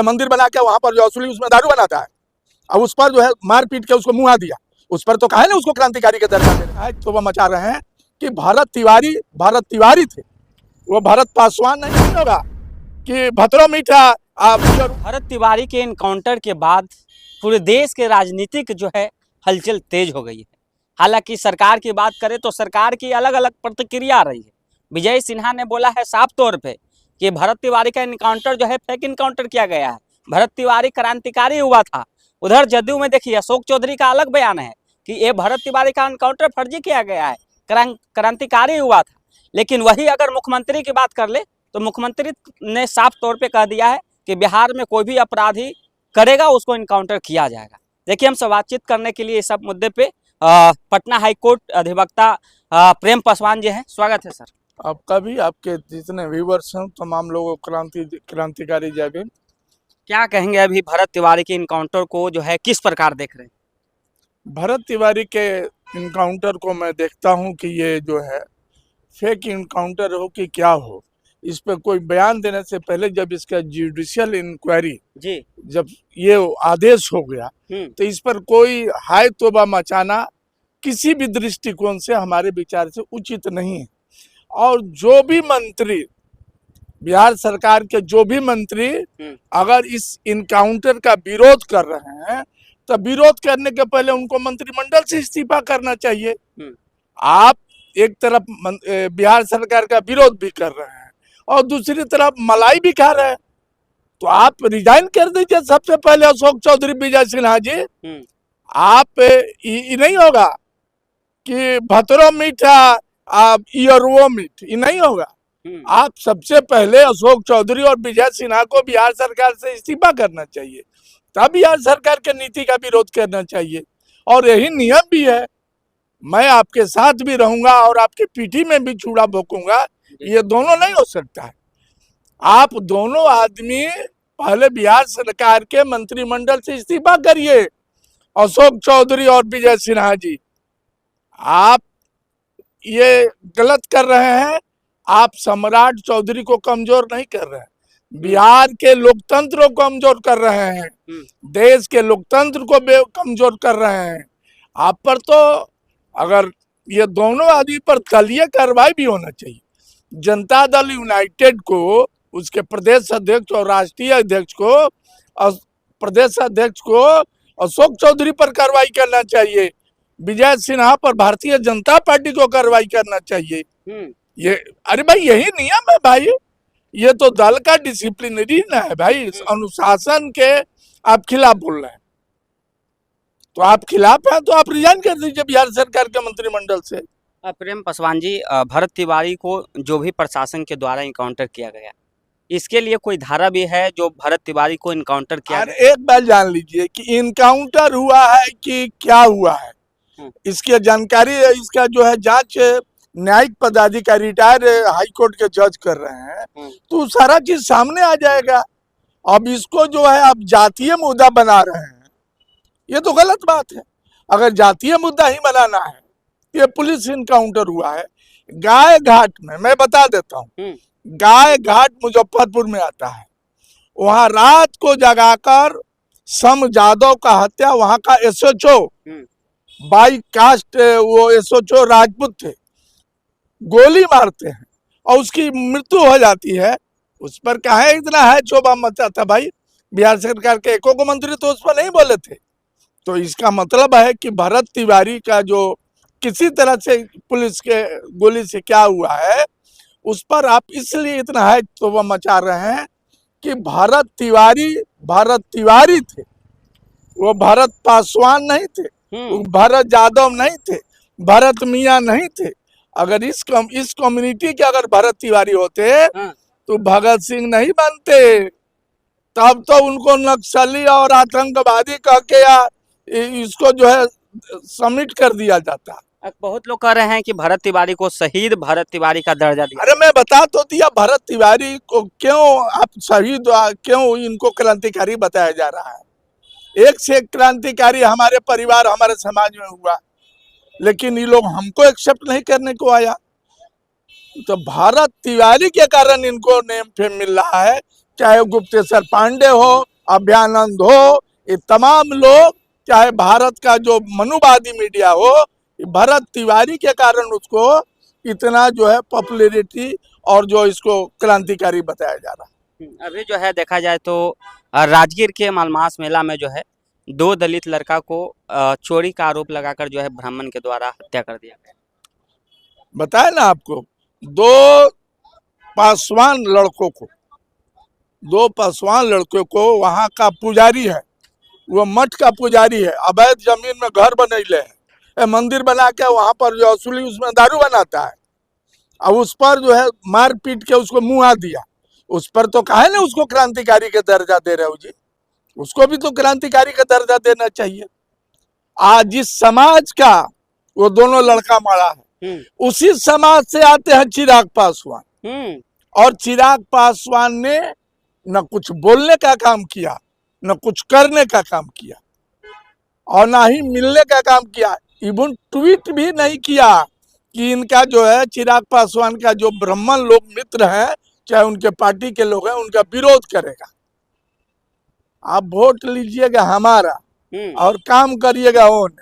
मंदिर बना के वहां पर जो असली उसमें दारू बनाता है, अब उस पर जो है मार पीट के उसको मुआ दिया, उस पर तो कहा ना उसको क्रांतिकारी का दर्जा दे रहा है। तो वह मचा रहे हैं कि भारत तिवारी थे, वो भरत पासवान नहीं होगा कि भतरो मीठा। भरत तिवारी के इनकाउंटर के बाद पूरे देश के राजनीतिक जो है हलचल तेज हो गई है। हालांकि सरकार की बात करें तो सरकार की अलग अलग प्रतिक्रिया आ रही है। विजय सिन्हा ने बोला है साफ तौर पे कि भरत तिवारी का इनकाउंटर जो है फेक इनकाउंटर किया गया है, भरत तिवारी क्रांतिकारी हुआ था। उधर जदयू में देखिए अशोक चौधरी का अलग बयान है कि ये भरत तिवारी का इनकाउंटर फर्जी किया गया है, क्रांतिकारी हुआ था। लेकिन वही अगर मुख्यमंत्री की बात कर ले तो मुख्यमंत्री ने साफ तौर पे कह दिया है कि बिहार में कोई भी अपराधी करेगा उसको इनकाउंटर किया जाएगा। देखिए, हमसे बातचीत करने के लिए इस सब मुद्दे पे पटना हाईकोर्ट अधिवक्ता प्रेम पासवान जी हैं। स्वागत है सर। आपका भी, आपके जितने व्यूअर्स हैं तमाम लोगों को क्रांतिकारी जय भीम। क्या कहेंगे अभी भरत तिवारी के इनकाउंटर को जो है किस प्रकार देख रहे हैं? भरत तिवारी के इनकाउंटर को मैं देखता हूं कि ये जो है फेक इनकाउंटर हो कि क्या हो, इस पर कोई बयान देने से पहले जब इसका जुडिशियल इंक्वायरी जी जब ये आदेश हो गया तो इस पर कोई हाय तौबा मचाना किसी भी दृष्टिकोण से हमारे विचार से उचित नहीं है। और जो भी मंत्री, बिहार सरकार के जो भी मंत्री अगर इस इनकाउंटर का विरोध कर रहे हैं तो विरोध करने के पहले उनको मंत्रिमंडल से इस्तीफा करना चाहिए। आप एक तरफ बिहार सरकार का विरोध भी कर रहे हैं और दूसरी तरफ मलाई भी खा रहे हैं, तो आप रिजाइन कर दीजिए सबसे पहले। अशोक चौधरी, विजय सिन्हा जी, आप ये नहीं होगा कि भतरो मीठा आप ईयरवो मीठ, ये नहीं होगा। आप सबसे पहले अशोक चौधरी और विजय सिन्हा को बिहार सरकार से इस्तीफा करना चाहिए, तब बिहार सरकार के नीति का विरोध करना चाहिए। और यही नियम भी है, मैं आपके साथ भी रहूंगा और आपके पीठी में भी चूड़ा भोंकूंगा, ये दोनों नहीं हो सकता है। आप दोनों आदमी पहले बिहार सरकार के मंत्रिमंडल से इस्तीफा करिए, अशोक चौधरी और विजय सिन्हा जी। आप ये गलत कर रहे हैं, आप सम्राट चौधरी को कमजोर नहीं कर रहे हैं, बिहार के लोकतंत्र को कमजोर कर रहे हैं, देश के लोकतंत्र को कमजोर कर रहे हैं। आप पर तो अगर ये दोनों आदमी पर दलीय कार्रवाई भी होना चाहिए। जनता दल यूनाइटेड को, उसके प्रदेश अध्यक्ष और राष्ट्रीय अध्यक्ष को, प्रदेश अध्यक्ष को अशोक चौधरी पर कार्रवाई करना चाहिए, विजय सिन्हा पर भारतीय जनता पार्टी को कार्रवाई करना चाहिए। ये अरे भाई यही नियम है भाई, ये तो दल का डिसिप्लिनरी ना है भाई, अनुशासन के आप खिलाफ बोल रहे हैं, तो आप खिलाफ हैं तो आप रिजाइन कर दीजिए बिहार सरकार के मंत्रिमंडल से। प्रेम पासवान जी, भरत तिवारी को जो भी प्रशासन के द्वारा इनकाउंटर किया गया, इसके लिए कोई धारा भी है जो भरत तिवारी को इनकाउंटर किया गया? एक बात जान लीजिए कि इनकाउंटर हुआ है कि क्या हुआ है, इसकी जानकारी इसका जो है जांच न्यायिक पदाधिकारी रिटायर हाईकोर्ट के जज कर रहे हैं, तो सारा चीज सामने आ जाएगा। अब इसको जो है आप जातीय मुद्दा बना रहे हैं, ये तो गलत बात है। अगर जातीय मुद्दा ही बनाना है, ये पुलिस इनकाउंटर हुआ है गाय घाट में, मैं बता देता हूँ, गाय घाट मुजफ्फरपुर में आता है, वहां रात को जगाकर सम जादव का हत्या, वहां का एसएचओ बाई कास्ट, वो एसएचओ राजपूत थे, गोली मारते हैं और उसकी मृत्यु हो जाती है। उस पर कहा इतना है चोबा मचा था भाई, बिहार सरकार के एको मंत्री तो उस पर नहीं बोले थे। तो इसका मतलब है कि भरत तिवारी का जो किसी तरह से पुलिस के गोली से क्या हुआ है, उस पर आप इसलिए इतना है तो वह मचा रहे हैं कि भरत तिवारी थे, वो भरत पासवान नहीं थे, वो भरत यादव नहीं थे, भरत मियाँ नहीं थे। अगर इस कम्युनिटी के अगर भरत तिवारी होते तो भगत सिंह नहीं बनते, तब तो उनको नक्सली और आतंकवादी कह के या इसको जो है सबमिट कर दिया जाता। बहुत लोग कह रहे हैं कि भरत तिवारी को शहीद भरत तिवारी का दर्जा दिया। अरे मैं बता तो दिया, भरत तिवारी को क्यों आप शहीद, क्यों इनको क्रांतिकारी बताया जा रहा है। एक से एक क्रांतिकारी हमारे परिवार, हमारे समाज में हुआ, लेकिन ये लोग हमको एक्सेप्ट नहीं करने को आया। तो भरत तिवारी के कारण इनको नेम फेम मिल रहा है, चाहे गुप्तेश्वर पांडे हो, अभ्यानंद हो, ये तमाम लोग, चाहे भारत का जो मनुवादी मीडिया हो, भरत तिवारी के कारण उसको इतना जो है पॉपुलैरिटी और जो इसको क्रांतिकारी बताया जा रहा है। अभी जो है देखा जाए तो राजगीर के मालमास मेला में जो है 2 दलित लड़का को चोरी का आरोप लगाकर जो है ब्राह्मण के द्वारा हत्या कर दिया गया। बताया ना आपको, 2 पासवान लड़कों को वहां का पुजारी है, वो मठ का पुजारी है, अवैध जमीन में घर बनैले है, मंदिर बना के वहां पर जो असली उसमें दारू बनाता है, और उस पर जो है मार पीट के उसको मुआ दिया। उस पर तो काहे ना उसको क्रांतिकारी का दर्जा दे रहे हो जी, उसको भी तो क्रांतिकारी का दर्जा देना चाहिए। आज जिस समाज का वो दोनों लड़का मारा है, उसी समाज से आते हैं चिराग पासवान, और चिराग पासवान ने न कुछ बोलने का काम किया, न कुछ करने का काम किया, और ना ही मिलने का काम किया। इवन ट्वीट भी नहीं किया कि इनका जो है चिराग पासवान का जो ब्राह्मण लोग मित्र हैं, चाहे उनके पार्टी के लोग हैं, उनका विरोध करेगा। आप वोट लीजिएगा हमारा और काम करिएगा ओन,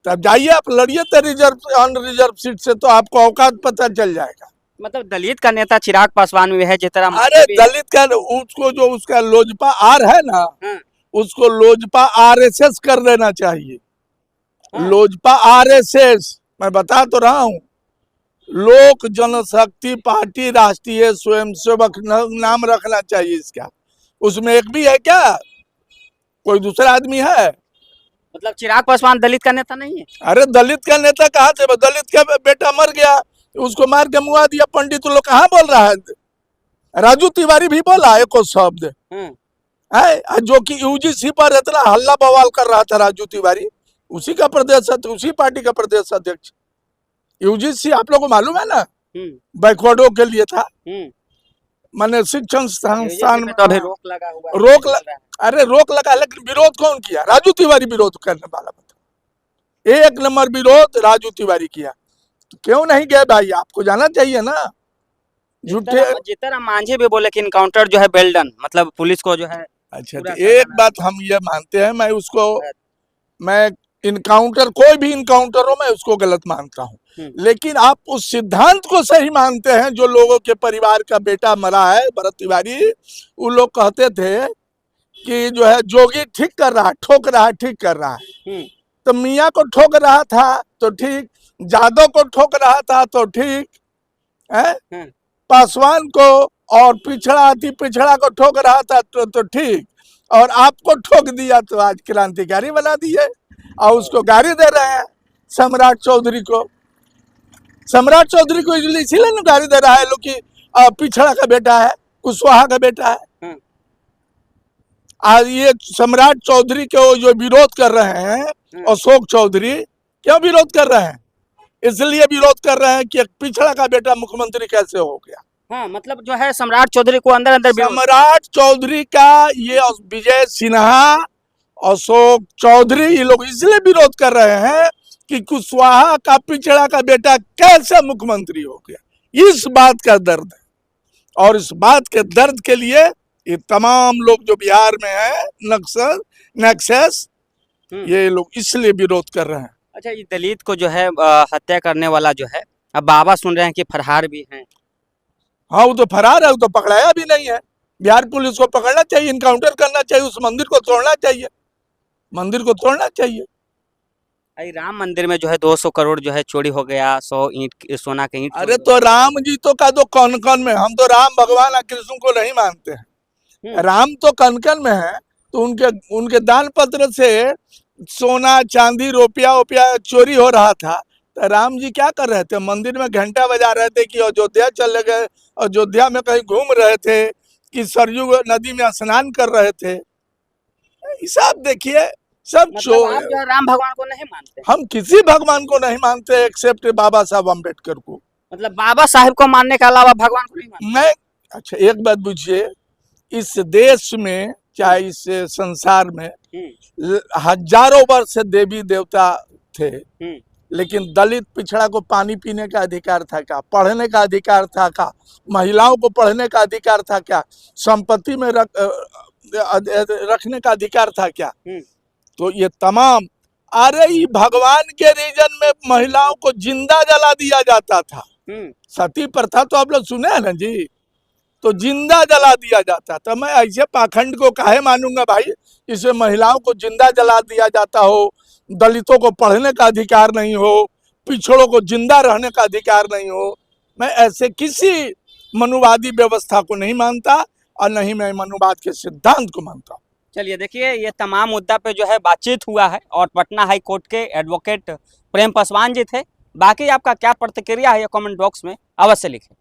तब जाइए आप लड़िए तो रिजर्व अनरिजर्व सीट से, तो आपको औकात पता चल जाएगा। मतलब दलित का नेता चिराग पासवान भी है, जिस तरह अरे दलित का उसको जो उसका लोजपा आर है ना, उसको लोजपा आरएसएस कर देना चाहिए। लोजपा आरएसएस, मैं बता तो रहा हूँ, लोक जनशक्ति पार्टी राष्ट्रीय स्वयंसेवक नाम रखना चाहिए इसका। उसमें एक भी है क्या, कोई दूसरा आदमी है? मतलब चिराग पासवान दलित का नेता नहीं है? अरे दलित का नेता कहाँ से, दलित का बेटा मर गया, उसको मार के मुआ दिया। पंडित लोग कहाँ बोल रहा है? राजू तिवारी भी बोला एको शब्द है, जो कि यूजीसी पर इतना हल्ला बवाल कर रहा था राजू तिवारी, उसी का प्रदेश, उसी पार्टी का प्रदेश अध्यक्ष। यूजीसी आप लोगों को मालूम है ना, बैकवर्डों के लिए था, माने शिक्षण संस्थान में तो अभी रोक लगा, लेकिन विरोध कौन किया? राजू तिवारी विरोध करने वाला बता, 1 नंबर विरोध राजू तिवारी किया। तो क्यों नहीं गए भाई, आपको जाना चाहिए ना। झूठे जितना मांझी भी बोले कि इनकाउंटर जो है वेल डन, मतलब पुलिस को जो है। अच्छा, तो एक बात हम ये मानते हैं, मैं इनकाउंटर, कोई भी इनकाउंटर हो, मैं उसको गलत मानता हूँ, लेकिन आप उस सिद्धांत को सही मानते हैं। जो लोगों के परिवार का बेटा मरा है, भरत तिवारी, वो लोग कहते थे कि जो है जोगी ठीक कर रहा है, ठोक रहा है, ठीक कर रहा है। तो मियाँ को ठोक रहा था तो ठीक, जादव को ठोक रहा था तो ठीक है, पासवान को और पिछड़ा को ठोक रहा था तो ठीक, और आपको ठोक दिया तो आज क्रांतिकारी बना दिए, और उसको गाली दे रहे हैं सम्राट चौधरी को। सम्राट चौधरी को इसीलिए ना गाली दे रहा है लोग कि पिछड़ा का बेटा है, कुशवाहा का बेटा है। आज ये सम्राट चौधरी को जो विरोध कर रहे हैं, अशोक चौधरी क्यों विरोध कर रहे हैं? इसलिए विरोध कर रहे हैं कि एक पिछड़ा का बेटा मुख्यमंत्री कैसे हो गया। हाँ, मतलब जो है सम्राट चौधरी को अंदर अंदर, सम्राट चौधरी का ये विजय सिन्हा, अशोक चौधरी, ये लोग इसलिए विरोध कर रहे हैं कि कुशवाहा का पिछड़ा का बेटा कैसे मुख्यमंत्री हो गया। इस बात का दर्द है, और इस बात के दर्द के लिए ये तमाम लोग जो बिहार में है, नक्सस, ये लोग इसलिए विरोध कर रहे हैं। अच्छा, ये दलित को जो है हत्या करने वाला जो है, अब बाबा सुन रहे हैं कि फरार भी हैं। हाँ, वो तो फरार है, वो तो पकड़ाया भी नहीं है। बिहार पुलिस को पकड़ना चाहिए, इनकाउंटर करना चाहिए, उस मंदिर को तोड़ना चाहिए, मंदिर को तोड़ना चाहिए। राम मंदिर में जो है 200 करोड़ जो है चोरी हो गया, 100 ईंट सोना के ईंट। अरे तो राम जी तो का दो कौन कौन में, हम तो राम भगवान कृष्ण को नहीं मानते हैं। राम तो कनकन में है, तो उनके दान पत्र से सोना चांदी रुपया चोरी हो रहा था। तो राम जी क्या कर रहे थे? मंदिर में घंटा बजा रहे थे कि अयोध्या चले गए, अयोध्या में कहीं घूम रहे थे, कि सरयू नदी में स्नान कर रहे थे। हिसाब देखिए, सब मतलब आप जो राम भगवान को नहीं मानते? हम किसी भगवान को नहीं मानते एक्सेप्ट बाबा साहब अम्बेडकर को। मतलब बाबा साहब को मानने के अलावा भगवान को नहीं मानते? अच्छा, एक बात बुझिए, इस देश में चाहे इस संसार में हजारों वर्ष से देवी देवता थे, लेकिन दलित पिछड़ा को पानी पीने का अधिकार था क्या, पढ़ने का अधिकार था क्या, महिलाओं को पढ़ने का अधिकार था क्या, संपत्ति में रखने का अधिकार था क्या। तो ये तमाम, अरे ये भगवान के रीजन में महिलाओं को जिंदा जला दिया जाता था। सती प्रथा तो आप लोग सुने हैं ना जी, तो जिंदा जला दिया जाता था। मैं ऐसे पाखंड को काहे मानूंगा भाई, इसमें महिलाओं को जिंदा जला दिया जाता हो, दलितों को पढ़ने का अधिकार नहीं हो, पिछड़ों को जिंदा रहने का अधिकार नहीं हो। मैं ऐसे किसी मनुवादी व्यवस्था को नहीं मानता और नहीं मैं मनुवाद के सिद्धांत को मानता। चलिए देखिए, ये तमाम मुद्दा पे जो है बातचीत हुआ है और पटना हाई कोर्ट के एडवोकेट प्रेम पासवान जी थे। बाकी आपका क्या प्रतिक्रिया है ये कमेंट बॉक्स में अवश्य लिखें।